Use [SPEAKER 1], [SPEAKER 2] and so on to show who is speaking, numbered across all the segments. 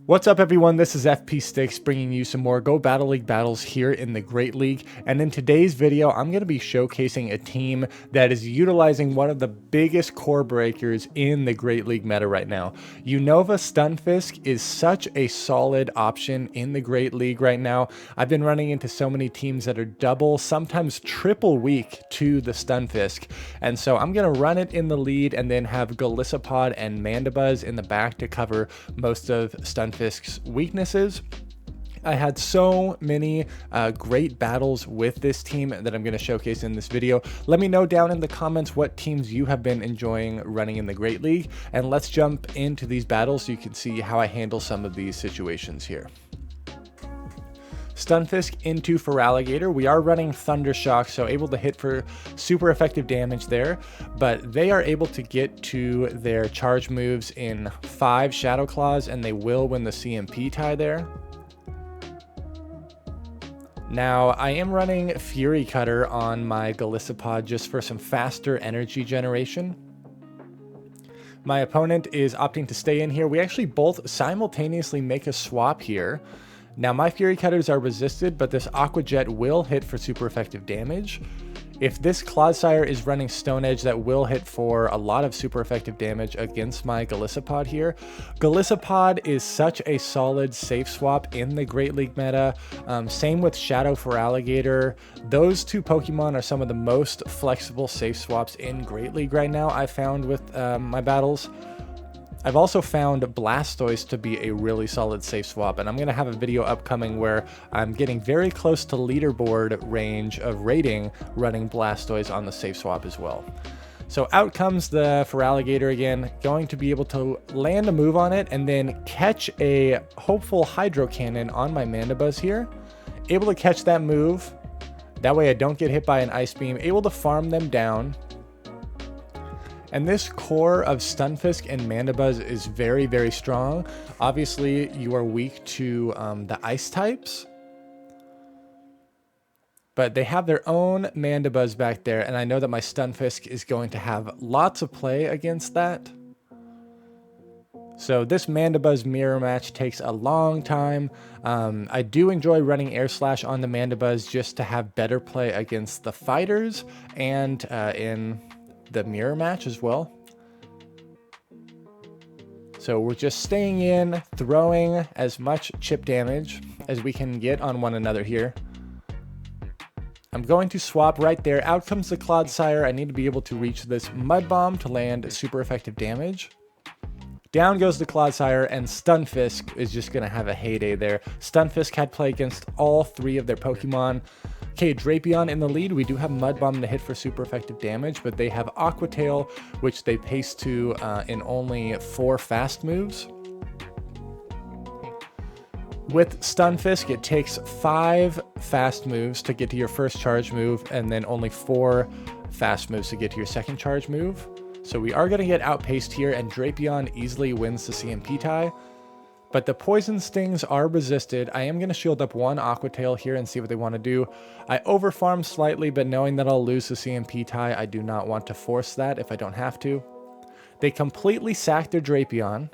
[SPEAKER 1] What's up everyone, this is FP Sticks bringing you some more Go Battle League battles here in the Great League, and in today's video I'm going to be showcasing a team that is utilizing one of the biggest core breakers in the Great League meta right now. Unova Stunfisk is such a solid option in the Great League right now. I've been running into so many teams that are double, sometimes triple weak to the Stunfisk, and so I'm going to run it in the lead and then have Golisopod and Mandibuzz in the back to cover most of Stunfisk's weaknesses. I had so many great battles with this team that I'm going to showcase in this video. Let me know down in the comments what teams you have been enjoying running in the Great League, and let's jump into these battles so you can see how I handle some of these situations here. Stunfisk into Feraligatr. We are running Thundershock, so able to hit for super effective damage there, but they are able to get to their charge moves in 5 Shadow Claws, and they will win the CMP tie there. Now, I am running Fury Cutter on my Golisopod just for some faster energy generation. My opponent is opting to stay in here. We actually both simultaneously make a swap here. Now my Fury Cutters are resisted, but this Aqua Jet will hit for super effective damage. If this Clodsire is running Stone Edge, that will hit for a lot of super effective damage against my Golisopod here. Golisopod is such a solid safe swap in the Great League meta. Same with Shadow Feraligatr. Those two Pokemon are some of the most flexible safe swaps in Great League right now, I found with my battles. I've also found Blastoise to be a really solid safe swap, and I'm going to have a video upcoming where I'm getting very close to leaderboard range of rating running Blastoise on the safe swap as well. So out comes the Feraligatr again, going to be able to land a move on it and then catch a hopeful Hydro Cannon on my Mandibuzz here. Able to catch that move, that way I don't get hit by an Ice Beam, able to farm them down. And this core of Stunfisk and Mandibuzz is very, very strong. Obviously, you are weak to the ice types, but they have their own Mandibuzz back there, and I know that my Stunfisk is going to have lots of play against that. So this Mandibuzz mirror match takes a long time. I do enjoy running Air Slash on the Mandibuzz just to have better play against the fighters and in the mirror match as well. So we're just staying in, throwing as much chip damage as we can get on one another here. I'm going to swap right there. Out comes the Clodsire. I need to be able to reach this Mud Bomb to land super effective damage. Down goes the Clodsire, and Stunfisk is just going to have a heyday there. Stunfisk had play against all 3 of their Pokemon. Okay, Drapion in the lead. We do have Mud Bomb to hit for super effective damage, but they have Aqua Tail, which they pace to in only 4 fast moves. With Stunfisk, it takes 5 fast moves to get to your first charge move, and then only 4 fast moves to get to your second charge move. So we are going to get outpaced here, and Drapion easily wins the CMP tie. But the Poison Stings are resisted. I am going to shield up one Aqua Tail here and see what they want to do. I overfarm slightly, but knowing that I'll lose the CMP tie, I do not want to force that if I don't have to. They completely sack their Drapion.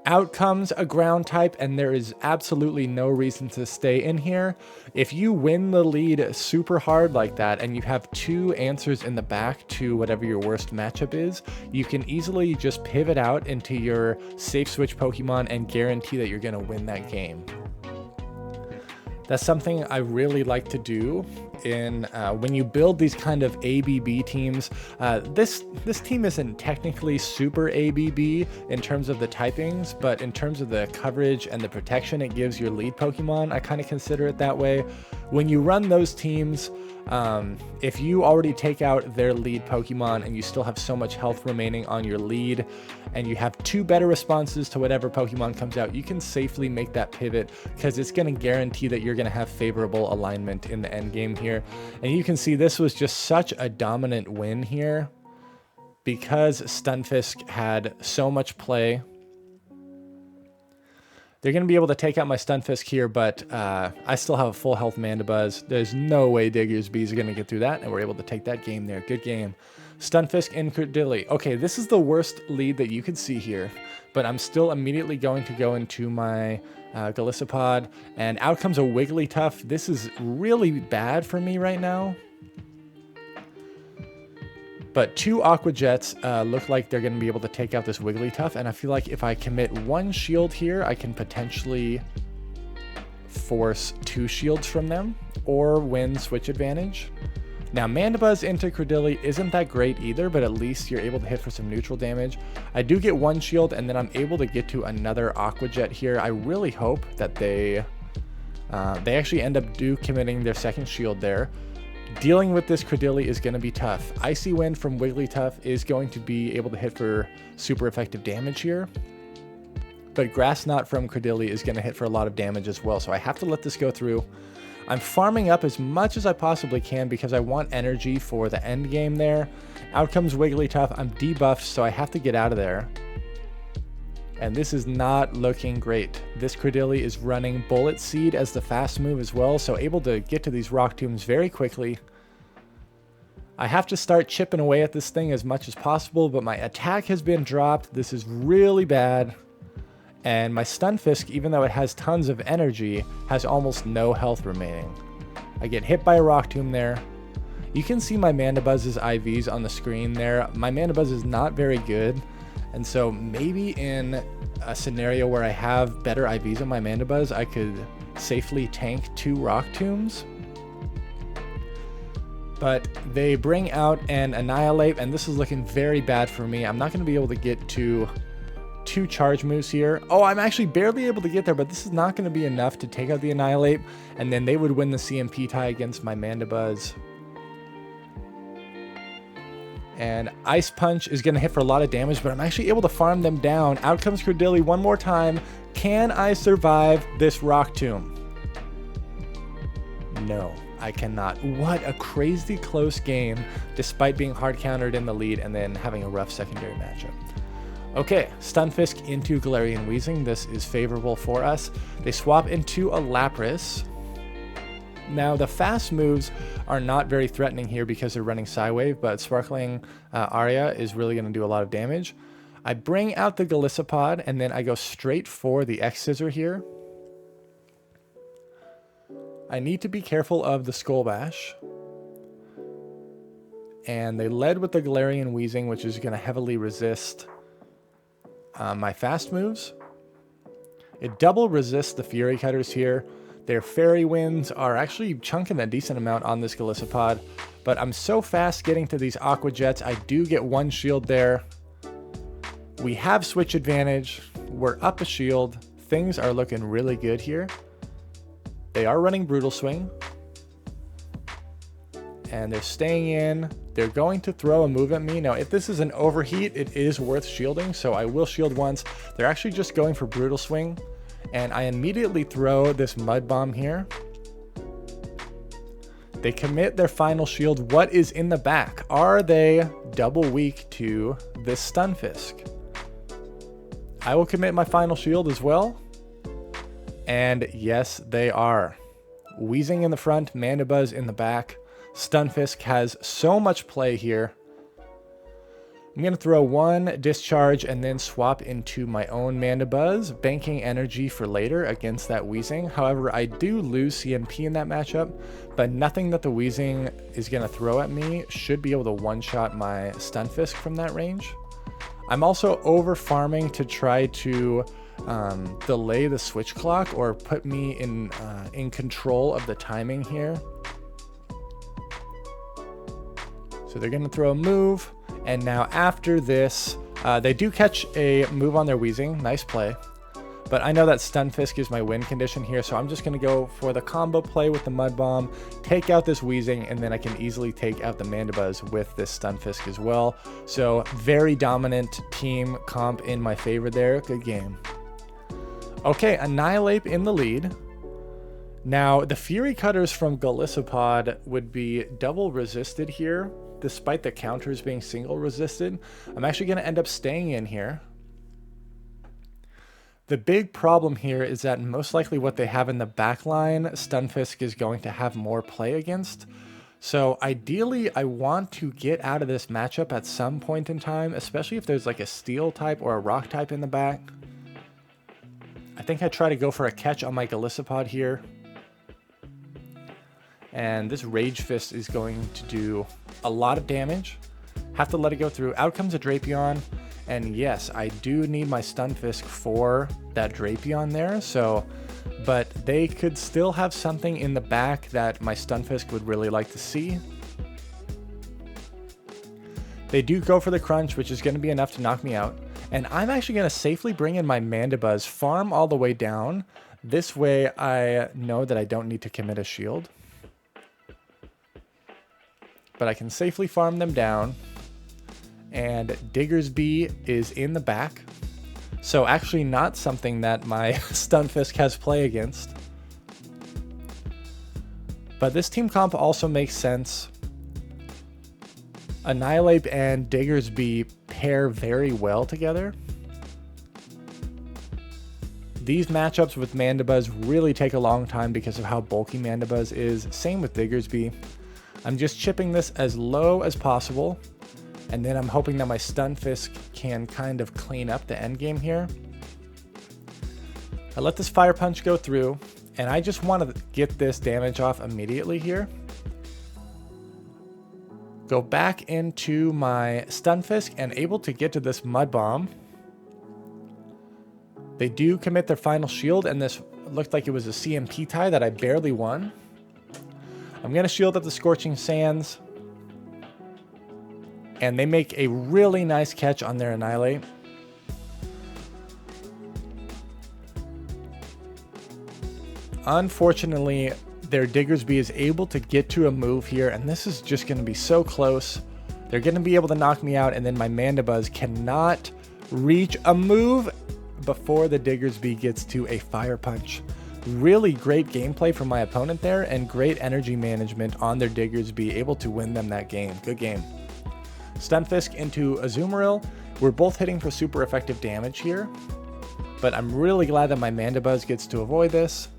[SPEAKER 1] Out comes a ground type, and there is absolutely no reason to stay in here. If you win the lead super hard like that, and you have 2 answers in the back to whatever your worst matchup is, you can easily just pivot out into your safe switch Pokemon and guarantee that you're going to win that game. That's something I really like to do in when you build these kind of ABB teams. This team isn't technically super ABB in terms of the typings, but in terms of the coverage and the protection it gives your lead Pokemon, I kind of consider it that way. When you run those teams, if you already take out their lead Pokemon and you still have so much health remaining on your lead, and you have 2 better responses to whatever Pokemon comes out, you can safely make that pivot because it's going to guarantee that you're going to have favorable alignment in the end game here. And you can see this was just such a dominant win here because Stunfisk had so much play. They're going to be able to take out my Stunfisk here, but I still have a full health Mandibuzz. There's no way Diggersby's are going to get through that, and we're able to take that game there. Good game. Stunfisk and Credilli. Okay, this is the worst lead that you could see here, but I'm still immediately going to go into my Golisopod, and out comes a Wigglytuff. This is really bad for me right now. But 2 Aqua Jets look like they're going to be able to take out this Wigglytuff, and I feel like if I commit 1 shield here, I can potentially force 2 shields from them, or win switch advantage. Now, Mandibuzz into Credilli isn't that great either, but at least you're able to hit for some neutral damage. I do get 1 shield, and then I'm able to get to another Aqua Jet here. I really hope that they actually end up committing their second shield there. Dealing with this Credilli is going to be tough. Icy Wind from Wigglytuff is going to be able to hit for super effective damage here. But Grass Knot from Credilli is going to hit for a lot of damage as well, so I have to let this go through. I'm farming up as much as I possibly can because I want energy for the end game there. Out comes Wigglytuff. I'm debuffed, so I have to get out of there. And this is not looking great. This Credilli is running Bullet Seed as the fast move as well, so able to get to these Rock Tombs very quickly. I have to start chipping away at this thing as much as possible, but my attack has been dropped. This is really bad. And my Stunfisk, even though it has tons of energy, has almost no health remaining. I get hit by a Rock Tomb there. You can see my Mandibuzz's IVs on the screen there. My Mandibuzz is not very good, and so maybe in a scenario where I have better IVs on my Mandibuzz, I could safely tank 2 Rock Tombs. But they bring out an Annihilate, and this is looking very bad for me. I'm not going to be able to get to 2 charge moves here. Oh, I'm actually barely able to get there, but this is not going to be enough to take out the Annihilate, and then they would win the CMP tie against my Mandibuzz. And Ice Punch is going to hit for a lot of damage, but I'm actually able to farm them down. Out comes Credilli one more time. Can I survive this Rock Tomb? No, I cannot. What a crazy close game, despite being hard countered in the lead and then having a rough secondary matchup. Okay, Stunfisk into Galarian Weezing. This is favorable for us. They swap into a Lapras. Now, the fast moves are not very threatening here because they're running Psywave, but Sparkling Aria is really going to do a lot of damage. I bring out the Golisopod, and then I go straight for the X-Scissor here. I need to be careful of the Skull Bash. And they led with the Galarian Weezing, which is going to heavily resist my fast moves. It double resists the Fury Cutters here. Their Fairy Winds are actually chunking a decent amount on this Golisopod, but I'm so fast getting to these Aqua Jets. I do get 1 shield there. We have switch advantage. We're up a shield. Things are looking really good here. They are running Brutal Swing, and they're staying in. They're going to throw a move at me. Now, if this is an overheat, it is worth shielding, so I will shield once. They're actually just going for Brutal Swing, and I immediately throw this Mud Bomb here. They commit their final shield. What is in the back? Are they double weak to this Stunfisk? I will commit my final shield as well, and yes, they are. Weezing in the front, Mandibuzz in the back. Stunfisk has so much play here. I'm going to throw 1 Discharge and then swap into my own Mandibuzz, banking energy for later against that Weezing. However, I do lose CMP in that matchup, but nothing that the Weezing is going to throw at me should be able to one-shot my Stunfisk from that range. I'm also over farming to try to delay the switch clock or put me in control of the timing here. So they're going to throw a move, and now after this, they do catch a move on their Weezing. Nice play. But I know that Stunfisk is my win condition here, so I'm just going to go for the combo play with the Mud Bomb, take out this Weezing, and then I can easily take out the Mandibuzz with this Stunfisk as well. So very dominant team comp in my favor there. Good game. Okay, Annihilate in the lead. Now, the Fury Cutters from Golisopod would be double resisted here, despite the counters being single resisted. I'm actually going to end up staying in here. The big problem here is that most likely what they have in the back line, Stunfisk is going to have more play against. So ideally, I want to get out of this matchup at some point in time, especially if there's like a steel type or a rock type in the back. I think I try to go for a catch on my Golisopod here. And this Rage Fist is going to do a lot of damage. Have to let it go through. Out comes a Drapion. And yes, I do need my Stunfisk for that Drapion there. So, but they could still have something in the back that my Stunfisk would really like to see. They do go for the crunch, which is going to be enough to knock me out. And I'm actually going to safely bring in my Mandibuzz, farm all the way down. This way I know that I don't need to commit a shield. But I can safely farm them down. And Diggersby is in the back. So actually not something that my Stunfisk has play against. But this team comp also makes sense. Annihilate and Diggersby pair very well together. These matchups with Mandibuzz really take a long time because of how bulky Mandibuzz is. Same with Diggersby. I'm just chipping this as low as possible. And then I'm hoping that my Stunfisk can kind of clean up the end game here. I let this Fire Punch go through. And I just want to get this damage off immediately here. Go back into my Stunfisk and able to get to this Mud Bomb. They do commit their final shield, and this looked like it was a CMP tie that I barely won. I'm going to shield up the Scorching Sands. And they make a really nice catch on their Annihilate. Unfortunately, their Diggersby is able to get to a move here, and this is just going to be so close. They're going to be able to knock me out, and then my Mandibuzz cannot reach a move before the Diggersby gets to a Fire Punch. Really great gameplay from my opponent there, and great energy management on their Diggersby, able to win them that game. Good game. Stunfisk into Azumarill. We're both hitting for super effective damage here, but I'm really glad that my Mandibuzz gets to avoid this.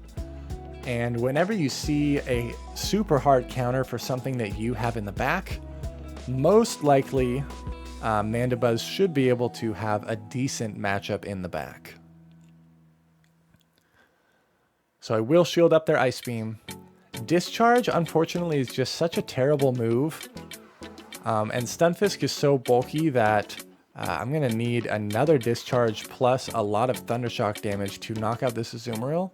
[SPEAKER 1] And whenever you see a super hard counter for something that you have in the back, most likely Mandibuzz should be able to have a decent matchup in the back. So I will shield up their Ice Beam. Discharge, unfortunately, is just such a terrible move. And Stunfisk is so bulky that I'm going to need another Discharge plus a lot of Thundershock damage to knock out this Azumarill.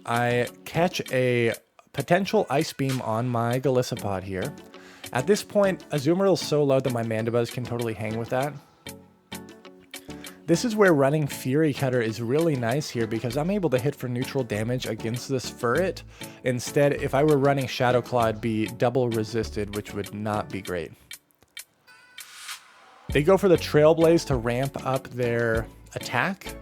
[SPEAKER 1] I catch a potential Ice Beam on my Golisopod here. At this point, Azumarill is so low that my Mandibuzz can totally hang with that. This is where running Fury Cutter is really nice here because I'm able to hit for neutral damage against this Furret. Instead, if I were running Shadow Claw, it'd be double resisted, which would not be great. They go for the Trailblaze to ramp up their attack.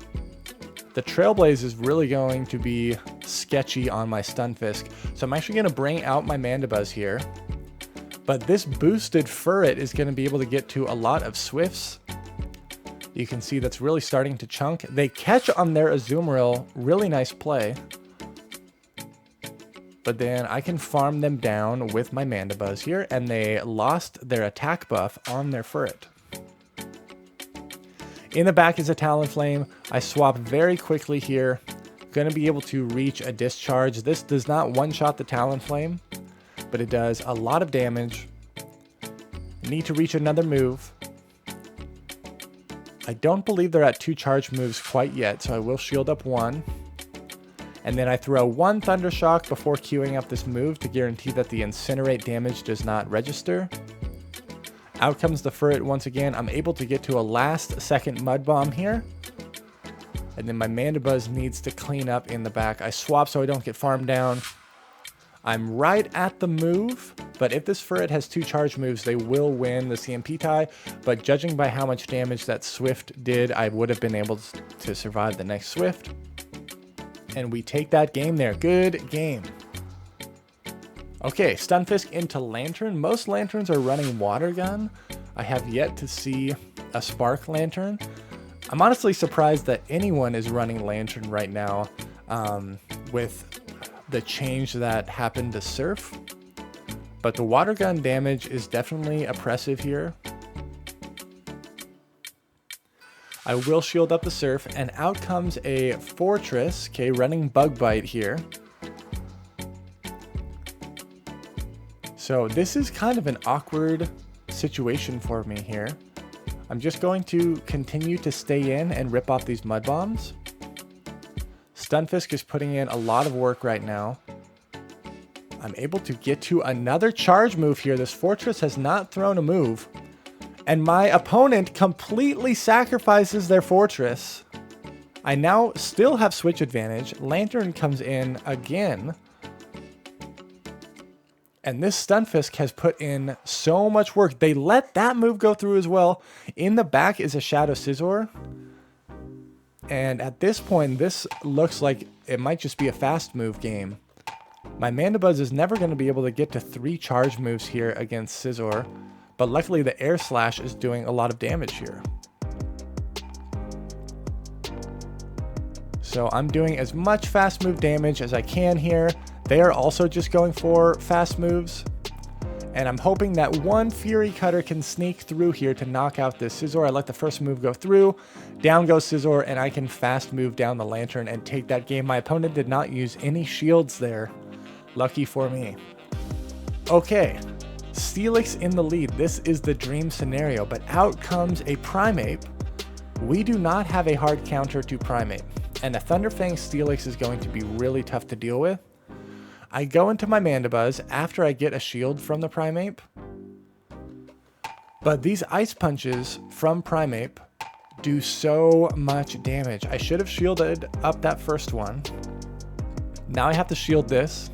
[SPEAKER 1] The Trailblaze is really going to be sketchy on my Stunfisk, so I'm actually going to bring out my Mandibuzz here. But this boosted Furret is going to be able to get to a lot of Swifts. You can see that's really starting to chunk. They catch on their Azumarill, really nice play. But then I can farm them down with my Mandibuzz here, and they lost their attack buff on their Furret. In the back is a Talonflame. I swap very quickly here. Going to be able to reach a Discharge. This does not one-shot the Talonflame, but it does a lot of damage. Need to reach another move. I don't believe they're at 2 charge moves quite yet, so I will shield up 1. And then I throw 1 Thundershock before queuing up this move to guarantee that the Incinerate damage does not register. Out comes the Furret once again. I'm able to get to a last second Mud Bomb here. And then my Mandibuzz needs to clean up in the back. I swap so I don't get farmed down. I'm right at the move, but if this Furret has 2 charge moves, they will win the CMP tie. But judging by how much damage that Swift did, I would have been able to survive the next Swift. And we take that game there. Good game. Okay, Stunfisk into Lantern. Most Lanterns are running Water Gun. I have yet to see a Spark Lantern. I'm honestly surprised that anyone is running Lantern right now with the change that happened to Surf. But the water gun damage is definitely oppressive here. I will shield up the Surf, and out comes a Fortress, okay, running Bug Bite here. So this is kind of an awkward situation for me here. I'm just going to continue to stay in and rip off these mud bombs. Stunfisk is putting in a lot of work right now. I'm able to get to another charge move here. This Fortress has not thrown a move. And my opponent completely sacrifices their Fortress. I now still have switch advantage. Lantern comes in again. And this Stunfisk has put in so much work. They let that move go through as well. In the back is a Shadow Scizor. And at this point, this looks like it might just be a fast move game. My Mandibuzz is never going to be able to get to 3 charge moves here against Scizor. But luckily the Air Slash is doing a lot of damage here. So I'm doing as much fast move damage as I can here. They are also just going for fast moves. And I'm hoping that one Fury Cutter can sneak through here to knock out this Scizor. I let the first move go through. Down goes Scizor, and I can fast move down the Lantern and take that game. My opponent did not use any shields there. Lucky for me. Okay, Steelix in the lead. This is the dream scenario, but out comes a Primeape. We do not have a hard counter to Primeape, and a Thunderfang Steelix is going to be really tough to deal with. I go into my Mandibuzz after I get a shield from the Primeape. But these Ice Punches from Primeape do so much damage. I should have shielded up that first one. Now I have to shield this.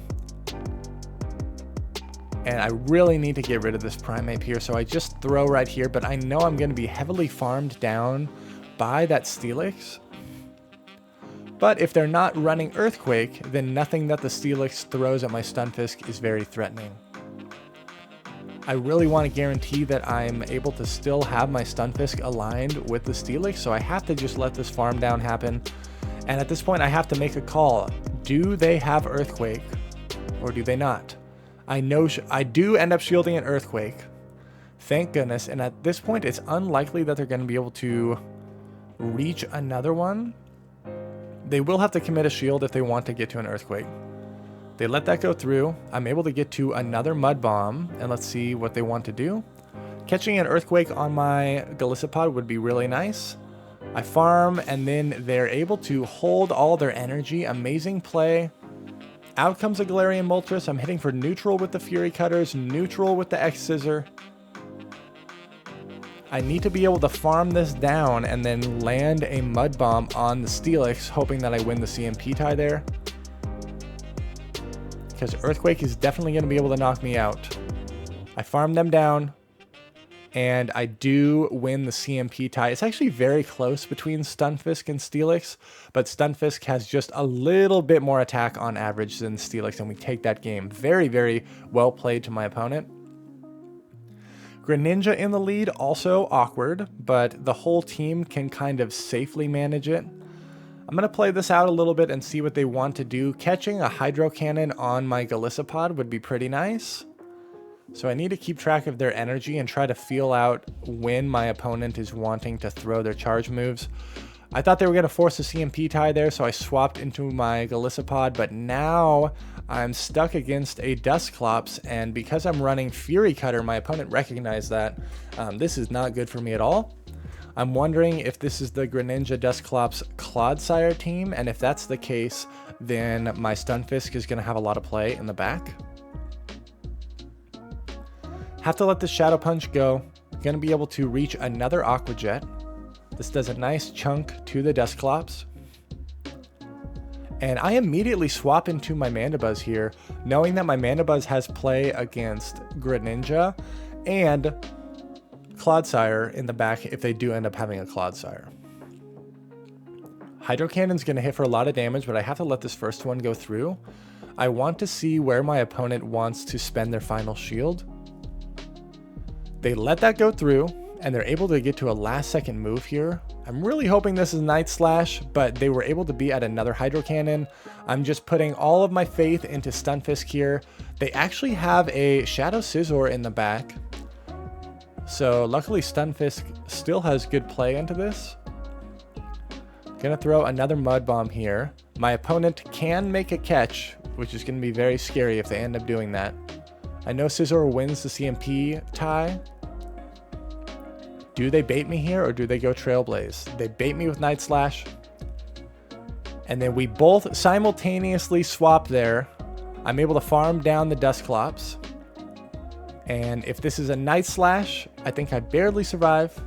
[SPEAKER 1] And I really need to get rid of this Primeape here, so I just throw right here, but I know I'm going to be heavily farmed down by that Steelix. But if they're not running Earthquake, then nothing that the Steelix throws at my Stunfisk is very threatening. I really want to guarantee that I'm able to still have my Stunfisk aligned with the Steelix, so I have to just let this farm down happen. And at this point, I have to make a call. Do they have Earthquake, or do they not? I know I do end up shielding an Earthquake. Thank goodness. And at this point, it's unlikely that they're going to be able to reach another one. They will have to commit a shield if they want to get to an Earthquake. They let that go through. I'm able to get to another Mud Bomb, and let's see what they want to do. Catching an Earthquake on my Golisopod would be really nice. I farm, and then they're able to hold all their energy. Amazing play. Out comes a Galarian Moltres. I'm hitting for neutral with the Fury Cutters, neutral with the X-Scissor. I need to be able to farm this down and then land a Mud Bomb on the Steelix, hoping that I win the CMP tie there. Because Earthquake is definitely going to be able to knock me out. I farm them down, and I do win the CMP tie. It's actually very close between Stunfisk and Steelix, but Stunfisk has just a little bit more attack on average than Steelix, and we take that game. Very, very well played to my opponent. Greninja in the lead, also awkward, but the whole team can kind of safely manage it. I'm going to play this out a little bit and see what they want to do. Catching a Hydro Cannon on my Golisopod would be pretty nice. So I need to keep track of their energy and try to feel out when my opponent is wanting to throw their charge moves. I thought they were going to force a CMP tie there, so I swapped into my Golisopod, but now I'm stuck against a Dusclops, and because I'm running Fury Cutter, my opponent recognized that. This is not good for me at all. I'm wondering if this is the Greninja Dusclops Clodsire team, and if that's the case, then my Stunfisk is going to have a lot of play in the back. Have to let the Shadow Punch go. Going to be able to reach another Aqua Jet. This does a nice chunk to the Dusclops. And I immediately swap into my Mandibuzz here, knowing that my Mandibuzz has play against Greninja and Clodsire in the back if they do end up having a Clodsire. Hydro Cannon's going to hit for a lot of damage, but I have to let this first one go through. I want to see where my opponent wants to spend their final shield. They let that go through, and they're able to get to a last second move here. I'm really hoping this is Night Slash, but they were able to be at another Hydro Cannon. I'm just putting all of my faith into Stunfisk here. They actually have a Shadow Scizor in the back. So luckily Stunfisk still has good play into this. Gonna throw another Mud Bomb here. My opponent can make a catch, which is gonna be very scary if they end up doing that. I know Scizor wins the CMP tie. Do they bait me here or do they go Trailblaze? They bait me with Night Slash. And then we both simultaneously swap there. I'm able to farm down the Dusclops. And if this is a Night Slash, I think I barely survive.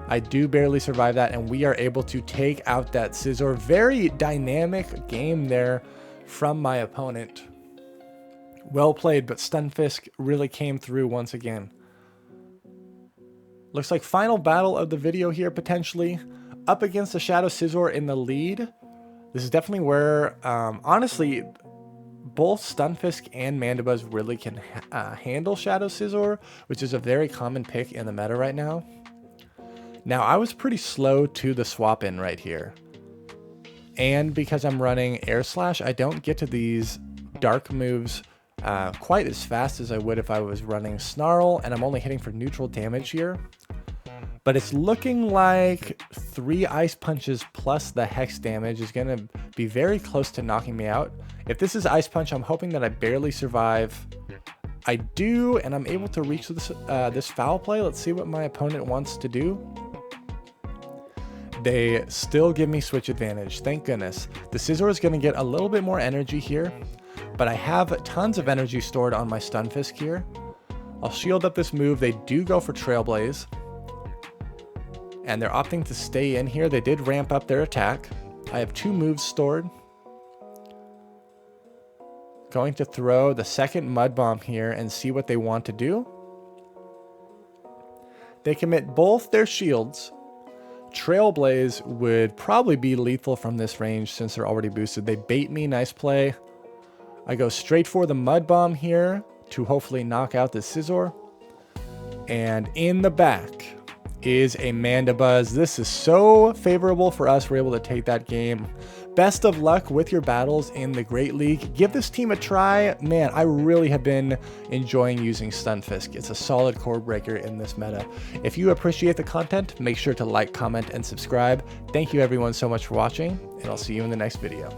[SPEAKER 1] I do barely survive that, and we are able to take out that Scizor. Very dynamic game there from my opponent. Well played, but Stunfisk really came through once again. Looks like final battle of the video here, potentially. Up against the Shadow Scizor in the lead. This is definitely where, honestly, both Stunfisk and Mandibuzz really can handle Shadow Scizor, which is a very common pick in the meta right now. Now, I was pretty slow to the swap in right here. And because I'm running Air Slash, I don't get to these dark moves quite as fast as I would if I was running Snarl, and I'm only hitting for neutral damage here. But it's looking like 3 Ice Punches plus the Hex damage is going to be very close to knocking me out. If this is Ice Punch, I'm hoping that I barely survive. I do, and I'm able to reach this foul play. Let's see what my opponent wants to do. They still give me switch advantage, thank goodness. The Scizor is going to get a little bit more energy here, but I have tons of energy stored on my Stunfisk here. I'll shield up this move. They do go for Trailblaze, and they're opting to stay in here. They did ramp up their attack. I have 2 moves stored. Going to throw the second Mud Bomb here and see what they want to do. They commit both their shields. Trailblaze would probably be lethal from this range since they're already boosted. They bait me, nice play. I go straight for the Mud Bomb here to hopefully knock out the Scizor. And in the back is a Mandibuzz. This is so favorable for us. We're able to take that game. Best of luck with your battles in the Great League. Give this team a try. Man, I really have been enjoying using Stunfisk. It's a solid core breaker in this meta. If you appreciate the content, make sure to like, comment, and subscribe. Thank you everyone so much for watching, and I'll see you in the next video.